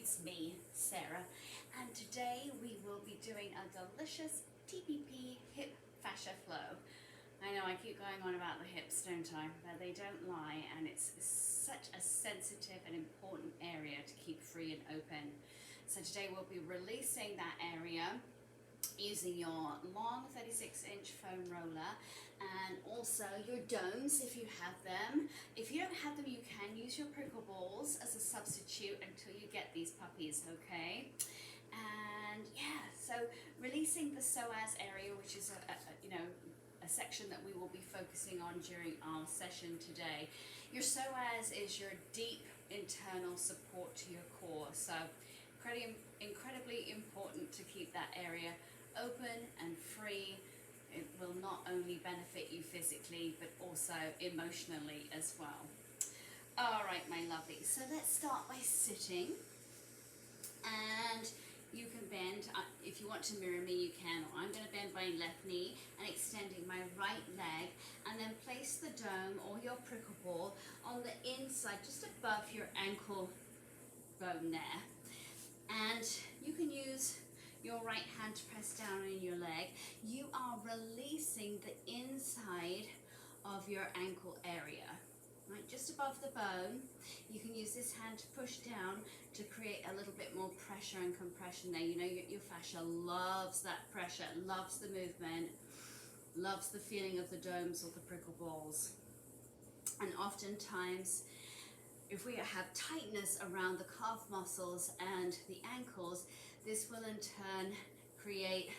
it's me, Sarah, and today we will be doing a delicious TPP Hip Fascia Flow. I know I keep going on about the hips, don't I? But they don't lie, and it's such a sensitive and important area to keep free and open. So today we'll be releasing that area using your long 36-inch foam roller and also your domes if you have them. If you don't have them, you can use your prickle balls as a substitute until you get these puppies, okay? And yeah, so releasing the psoas area, which is a section that we will be focusing on during our session today. Your psoas is your deep internal support to your core, so incredibly important to keep that area open and free. It will not only benefit you physically but also emotionally as well. All right, my lovely, so let's start by sitting, and you can bend. If you want to mirror me, you can. Or I'm going to bend my left knee and extending my right leg, and then place the dome or your prickle ball on the inside just above your ankle bone there. And you can use your right hand to press down on your leg. You are releasing the inside of your ankle area, right, just above the bone. You can use this hand to push down to create a little bit more pressure and compression there. You know, your fascia loves that pressure, loves the movement, loves the feeling of the domes or the prickle balls. And oftentimes, if we have tightness around the calf muscles and the ankles, this will in turn create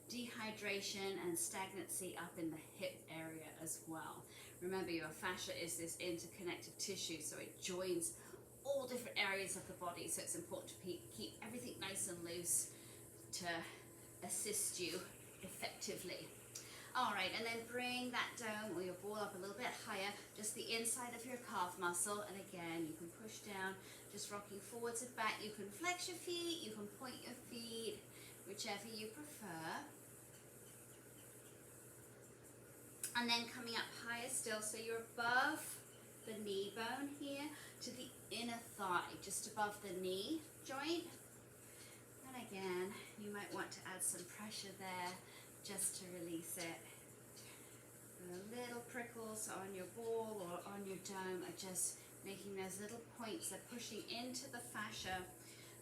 dehydration and stagnancy up in the hip area as well. Remember, your fascia is this interconnected tissue, so it joins all different areas of the body, so it's important to keep everything nice and loose to assist you effectively. All right, and then bring that dome or your ball up a little bit higher, just the inside of your calf muscle. And again, you can push down, just rocking forwards and back. You can flex your feet, you can point your feet, whichever you prefer. And then coming up higher still, so you're above the knee bone here to the inner thigh, just above the knee joint. And again, you might want to add some pressure there just to release it. And the little prickles on your ball or on your dome are just making those little points. They're pushing into the fascia,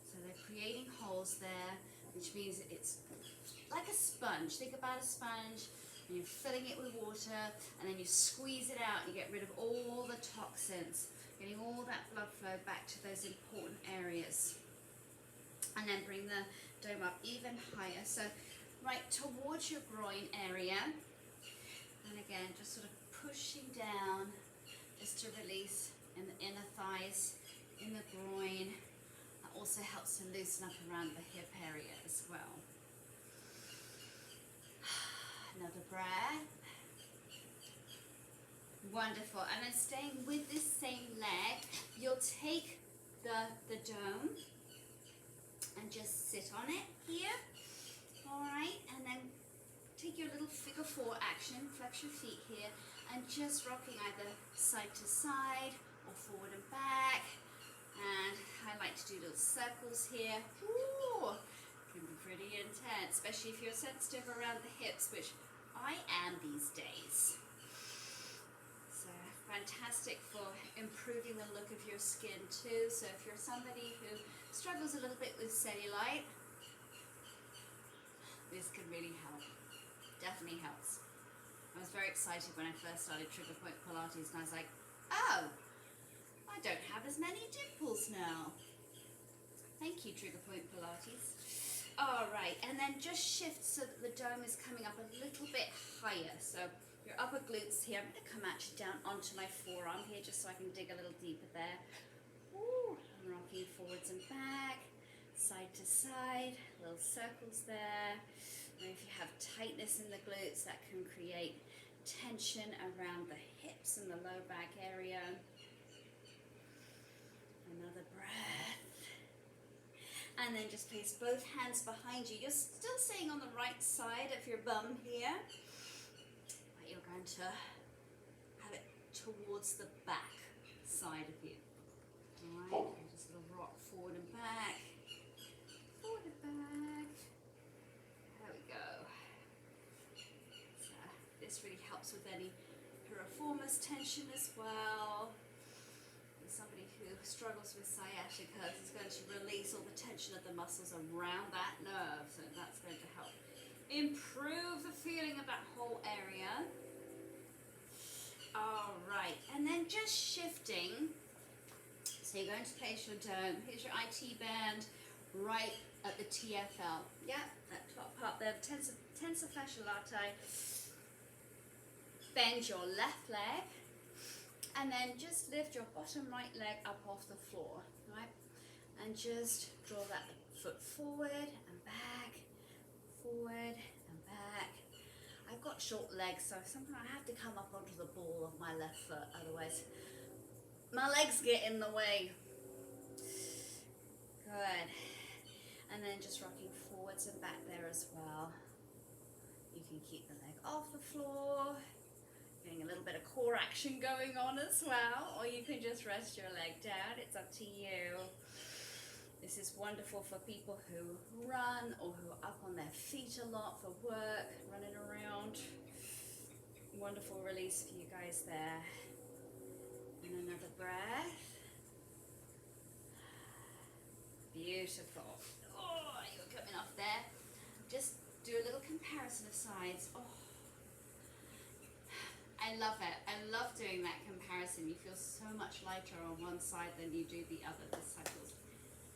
so they're creating holes there, which means it's like a sponge. Think about a sponge, and you're filling it with water, and then you squeeze it out and you get rid of all the toxins, getting all that blood flow back to those important areas. And then bring the dome up even higher, so right towards your groin area. And again, just sort of pushing down just to release in the inner thighs, in the groin. That also helps to loosen up around the hip area as well. Another breath. Wonderful. And then staying with this same leg, you'll take the dome and just sit on it here. All right, and then take your little figure four action, flex your feet here, and just rocking either side to side or forward and back. And I like to do little circles here. Ooh, can be pretty intense, especially if you're sensitive around the hips, which I am these days. So fantastic for improving the look of your skin too. So if you're somebody who struggles a little bit with cellulite, this can really help. Definitely helps. I was very excited when I first started Trigger Point Pilates, and I was like, oh, I don't have as many dimples now. Thank you, Trigger Point Pilates. All right, and then just shift so that the dome is coming up a little bit higher. So your upper glutes here, I'm going to come actually down onto my forearm here just so I can dig a little deeper there. Ooh, I'm rocking forwards and back, side to side, little circles there. And if you have tightness in the glutes, that can create tension around the hips and the low back area. Another breath. And then just place both hands behind you. You're still staying on the right side of your bum here, but you're going to have it towards the back side of you. All right, just a little rock forward and back. This really helps with any piriformis tension as well. Somebody who struggles with sciatica is going to release all the tension of the muscles around that nerve, so that's going to help improve the feeling of that whole area. All right, and then just shifting. So you're going to place your dome. Here's your IT band right at the TFL. Yeah, that top part there, tensor fascia latae. Bend your left leg. And then just lift your bottom right leg up off the floor, right? And just draw that foot forward and back, forward and back. I've got short legs, so sometimes I have to come up onto the ball of my left foot, otherwise my legs get in the way. Good. And then just rocking forwards and back there as well. You can keep the leg off the floor. Getting a little bit of core action going on as well, or you can just rest your leg down. It's up to you. This is wonderful for people who run or who are up on their feet a lot for work, running around. Wonderful release for you guys there. And another breath. Beautiful. Oh, you're coming off there. Just do a little comparison of sides. Oh, I love it. I love doing that comparison. You feel so much lighter on one side than you do the other. This side feels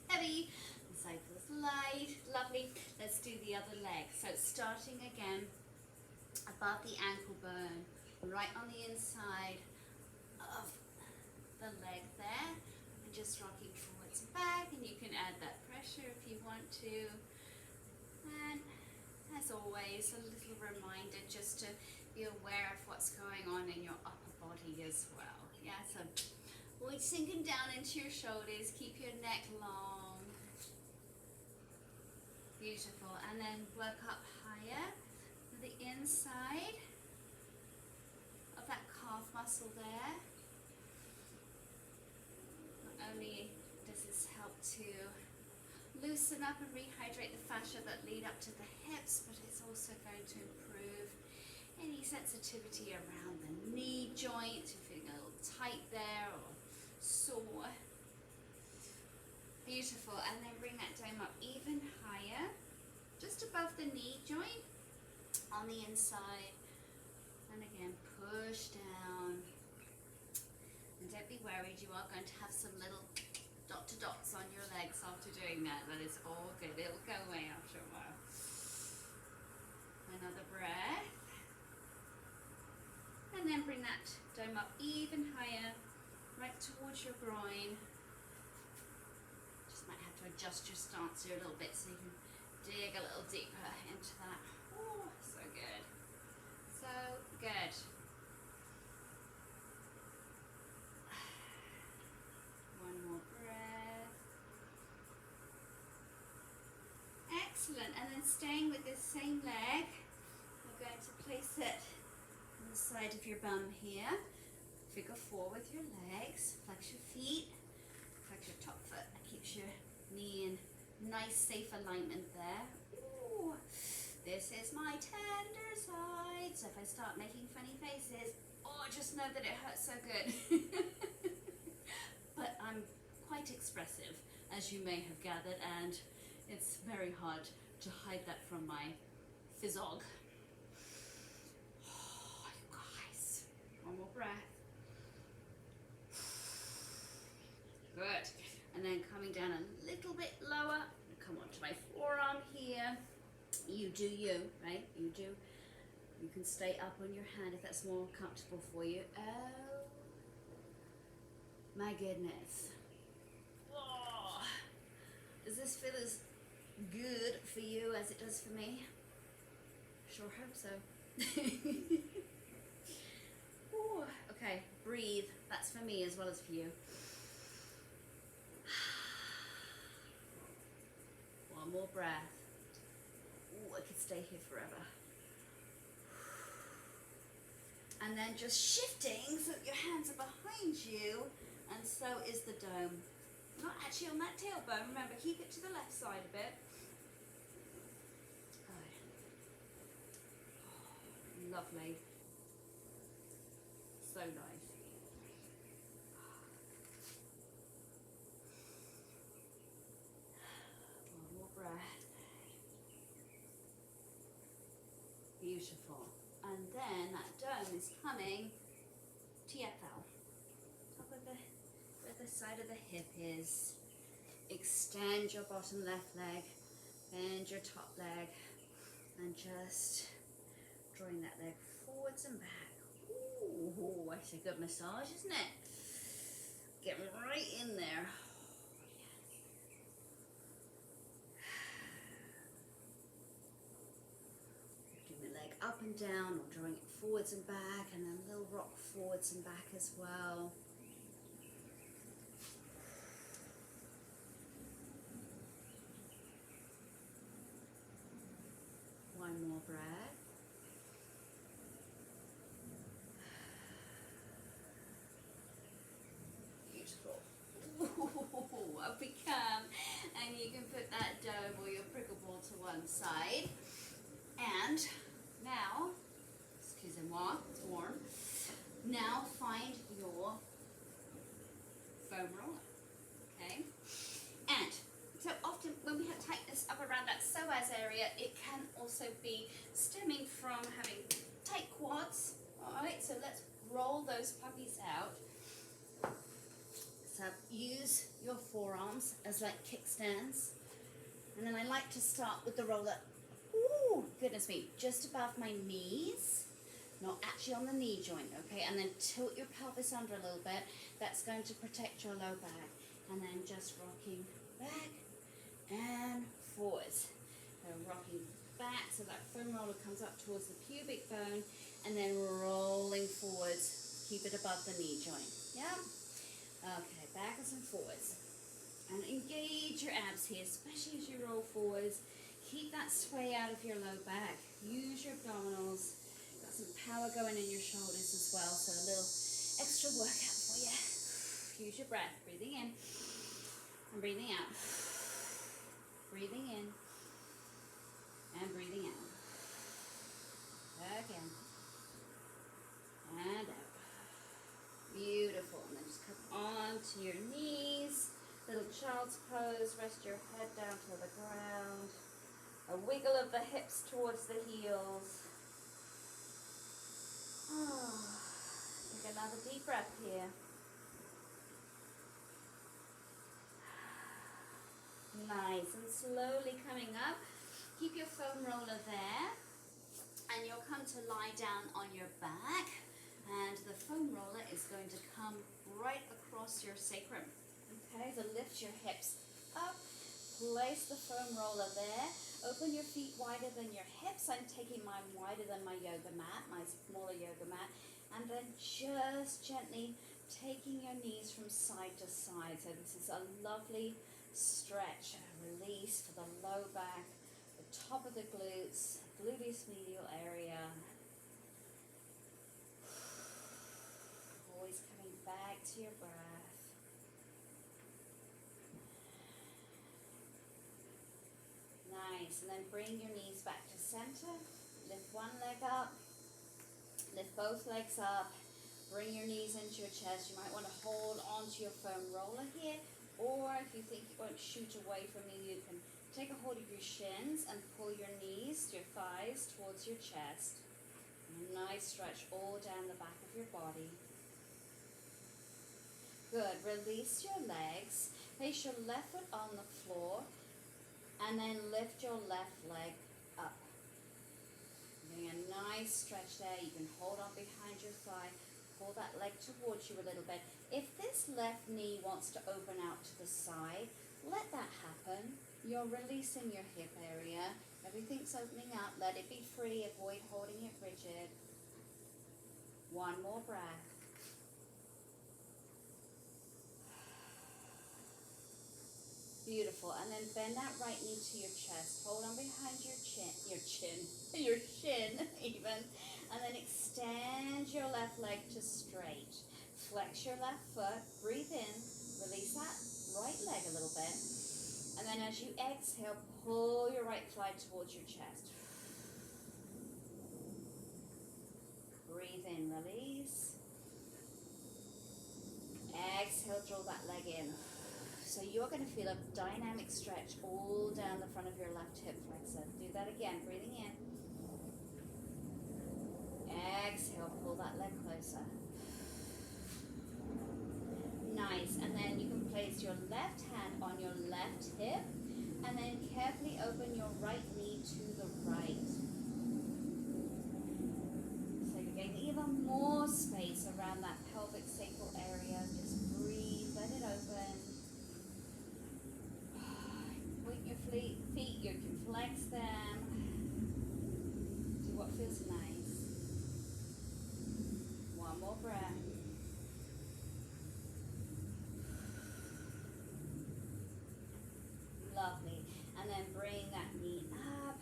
heavy, this side feels light. Lovely. Let's do the other leg. So starting again above the ankle bone, right on the inside of the leg there, and just rocking forwards and back, and you can add that pressure if you want to. And as always, a little reminder just to be aware of what's going on in your upper body as well. Yeah, so avoid sinking down into your shoulders, keep your neck long. Beautiful. And then work up higher to the inside of that calf muscle there. Not only does this help to loosen up and rehydrate the fascia that lead up to the hips, but it's also going to improve any sensitivity around the knee joint, if you're feeling a little tight there or sore. Beautiful. And then bring that dome up even higher, just above the knee joint on the inside. And again, push down. And don't be worried, you are going to have some little dots on your legs after doing that, but it's all good. It'll go away after a while. Another breath. And then bring that dome up even higher, right towards your groin. Just might have to adjust your stance here a little bit so you can dig a little deeper into that. Oh, so good. So good. One more breath. Excellent. And then staying with this same leg, we're going to place it on the side of your bum here. Figure four with your legs. Flex your feet. Flex your top foot. That keeps your knee in nice, safe alignment there. Ooh, this is my tender side. So if I start making funny faces, oh, just know that it hurts so good. But I'm quite expressive, as you may have gathered, and it's very hard to hide that from my physog. Oh, you guys. One more breath. Good. And then coming down a little bit lower, come onto my forearm here. You do you, right? You do. You can stay up on your hand if that's more comfortable for you. Oh, my goodness. Oh, does this feel as good for you as it does for me? Sure hope so. Ooh, okay, breathe. That's for me as well as for you. One more breath. Ooh, I could stay here forever. And then just shifting so that your hands are behind you, and so is the dome. Not actually on that tailbone. Remember, keep it to the left side a bit. Good. Oh, lovely. so nice. One more breath. Beautiful. And then that dome is coming TFL. Top of where the side of the hip is. Extend your bottom left leg, bend your top leg, and just drawing that leg forwards and back. Ooh, that's a good massage, isn't it? Getting right in there. Doing the leg up and down, or drawing it forwards and back, and then a little rock forwards and back as well. One more breath. Beautiful. Ooh, up we come. And you can put that dome or your prickle ball to one side. And now, excusez-moi, it's warm. Now find your foam roller. Okay? And so often when we have tightness up around that psoas area, it can also be stemming from having tight quads. Alright, so let's roll those puppies out. So use your forearms as like kickstands. And then I like to start with the roller, ooh, goodness me, just above my knees. Not actually on the knee joint, okay? And then tilt your pelvis under a little bit. That's going to protect your low back. And then just rocking back and forwards. So rocking back so that foam roller comes up towards the pubic bone, and then rolling forwards. Keep it above the knee joint. Yeah? Okay, backwards and forwards. And engage your abs here, especially as you roll forwards. Keep that sway out of your low back. Use your abdominals. Got some power going in your shoulders as well, so a little extra workout for you. Use your breath. Breathing in and breathing out. Breathing in and breathing out. Again. And out. Beautiful. And then just come onto your knees. Little child's pose. Rest your head down to the ground. A wiggle of the hips towards the heels. Oh, take another deep breath here. Nice, and slowly coming up. Keep your foam roller there, and you'll come to lie down on your back, and the foam roller is going to come right across your sacrum. Okay, so lift your hips up, place the foam roller there, open your feet wider than your hips. I'm taking mine wider than my yoga mat, my smaller yoga mat, and then just gently taking your knees from side to side. So this is a lovely stretch and release for the low back, the top of the glutes, gluteus medial area. Always coming back to your breath. Nice, and then bring your knees back to center. Lift one leg up, lift both legs up, bring your knees into your chest. You might want to hold onto your foam roller here, or if you think it won't shoot away from you, you can take a hold of your shins and pull your knees, your thighs towards your chest. And a nice stretch all down the back of your body. Good, release your legs, place your left foot on the floor, and then lift your left leg up. Doing a nice stretch there. You can hold on behind your thigh, pull that leg towards you a little bit. If this left knee wants to open out to the side, let that happen. You're releasing your hip area. Everything's opening up. Let it be free. Avoid holding it rigid. One more breath. Beautiful. And then bend that right knee to your chest. Hold on behind your shin even. And then extend your left leg to straight. Flex your left foot. Breathe in. Release that right leg a little bit. And then as you exhale, pull your right thigh towards your chest. Breathe in, release. draw that leg in. So you're going to feel a dynamic stretch all down the front of your left hip flexor. Do that again, breathing in. Exhale, pull that leg closer. Nice, and then you can place your left hand on your left hip and then carefully open your right knee to the right. So you're getting even more space around that pelvic sacral area. Just breathe, let it open. Point your feet, you can flex them. Do what feels nice. One more breath. Lovely. And then bring that knee up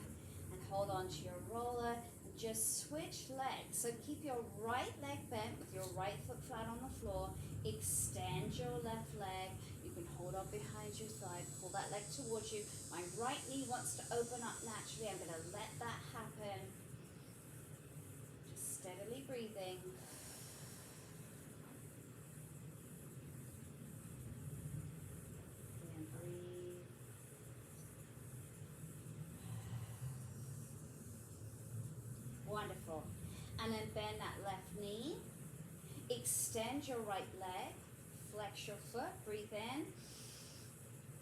and hold on to your roller. And just switch legs. So keep your right leg bent with your right foot flat on the floor. Extend your left leg. You can hold on behind your side. Pull that leg towards you. My right knee wants to open up naturally. I'm going to let that happen. Just steadily breathing. And breathe. Wonderful. And then bend that left knee. Extend your right leg. Flex your foot. Breathe in.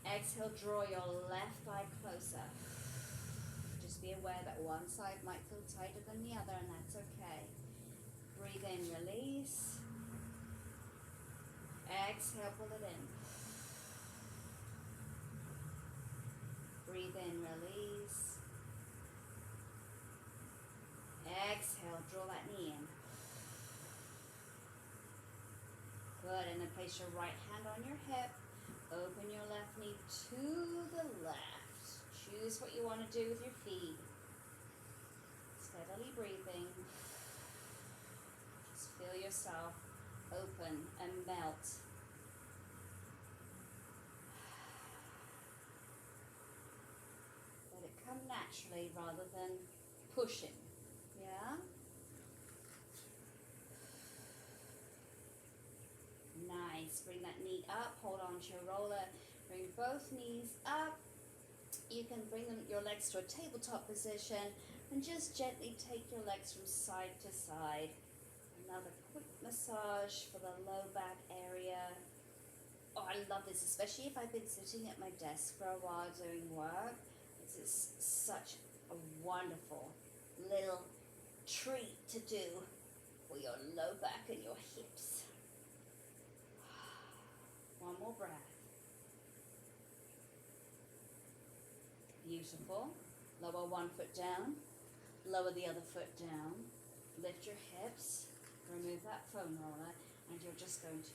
Exhale, draw your left thigh closer. Just be aware that one side might feel tighter than the other, and that's okay. Breathe in, release. Exhale, pull it in. Breathe in, release. Exhale, draw that knee in. Good, and then place your right hand on your hip. Open your left knee to the left. Choose what you want to do with your feet. Steadily breathing. Just feel yourself open and melt. Let it come naturally rather than pushing. Yeah? Nice. Bring that knee up. Hold on to your roller. Bring both knees up. You can bring your legs to a tabletop position and just gently take your legs from side to side. Another quick massage for the low back area. Oh, I love this, especially if I've been sitting at my desk for a while doing work. This is such a wonderful little treat to do for your low back and your hips. One more breath. Beautiful. Lower one foot down. Lower the other foot down. Lift your hips. Remove that foam roller. And you're just going to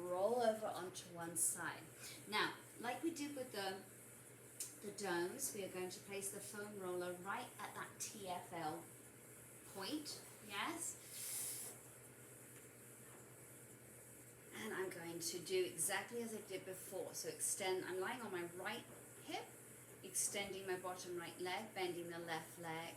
roll over onto one side. Now, like we did with the domes, we are going to place the foam roller right at that TFL point. Yes? And I'm going to do exactly as I did before. So extend, I'm lying on my right hip, extending my bottom right leg, bending the left leg.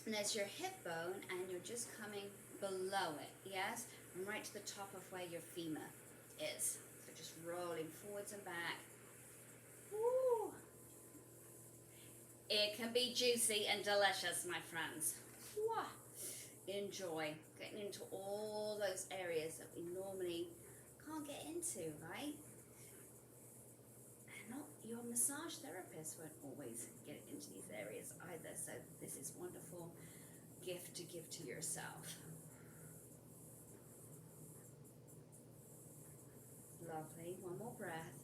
And there's your hip bone, and you're just coming below it, yes? And right to the top of where your femur is. So just rolling forwards and back. Woo! It can be juicy and delicious, my friends. Wah! Enjoy getting into all those areas that we normally can't get into, right? And not your massage therapist won't always get into these areas either, so this is a wonderful gift to give to yourself. Lovely. One more breath.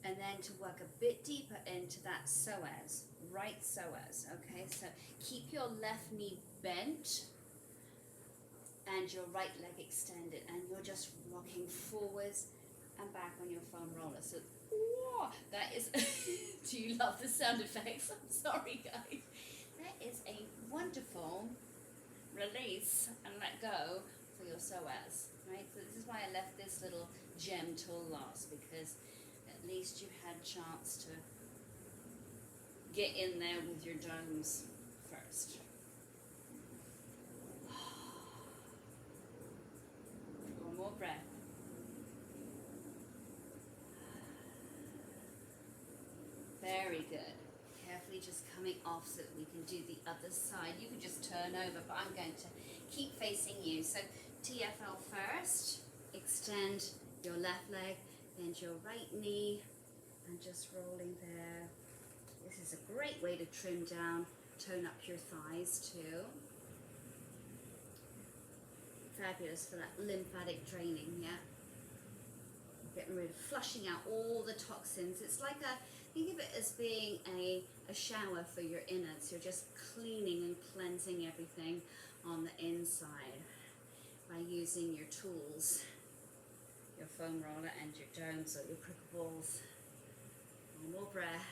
And then to work a bit deeper into that psoas, right psoas, okay? So keep your left knee bent and your right leg extended, and you're just rocking forwards and back on your foam roller. So, whoa, that is, do you love the sound effects? I'm sorry, guys. That is a wonderful release and let go for your psoas, right? So this is why I left this little gem till last, because at least you had a chance to get in there with your domes first. Very good. Carefully just coming off so that we can do the other side. You can just turn over, but I'm going to keep facing you. So TFL first, extend your left leg, bend your right knee, and just rolling there. This is a great way to trim down, tone up your thighs too. Fabulous for that lymphatic draining, yeah? Getting rid of, flushing out all the toxins. It's like think of it as being a shower for your innards. You're just cleaning and cleansing everything on the inside by using your tools, your foam roller and your domes or your cricket balls. One more breath.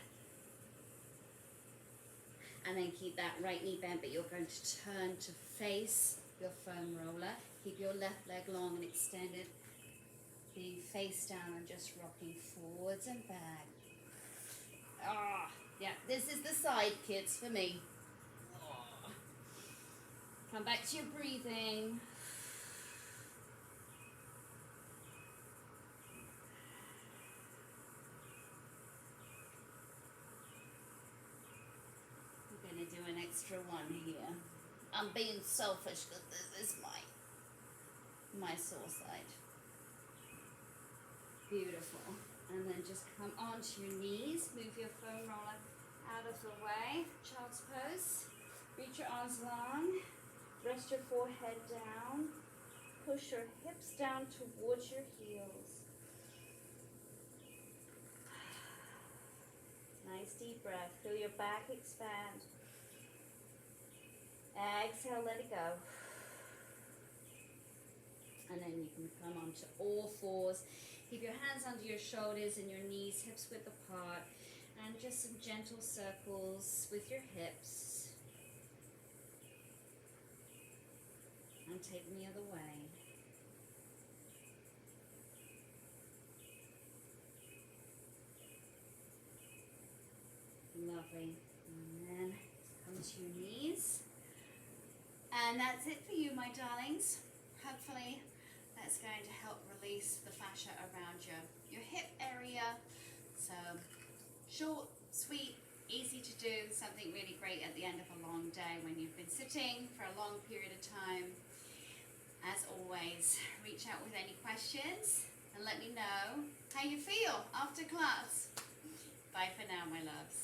And then keep that right knee bent, but you're going to turn to face your foam roller. Keep your left leg long and extended, being face down and just rocking forwards and back. Ah, yeah, this is the side, kids, for me. Ah. Come back to your breathing. I'm going to do an extra one here. I'm being selfish because this is my sore side. Beautiful. And then just come onto your knees. Move your foam roller out of the way. Child's pose. Reach your arms long. Rest your forehead down. Push your hips down towards your heels. Nice deep breath. Feel your back expand. Exhale, let it go. And then you can come onto all fours. Keep your hands under your shoulders and your knees, hips width apart. And just some gentle circles with your hips. And take them the other way. Lovely. And then come to your knees. And that's it for you, my darlings. Hopefully that's going to help release the fascia around your hip area. So short, sweet, easy to do, something really great at the end of a long day when you've been sitting for a long period of time. As always, reach out with any questions and let me know how you feel after class. Bye for now, my loves.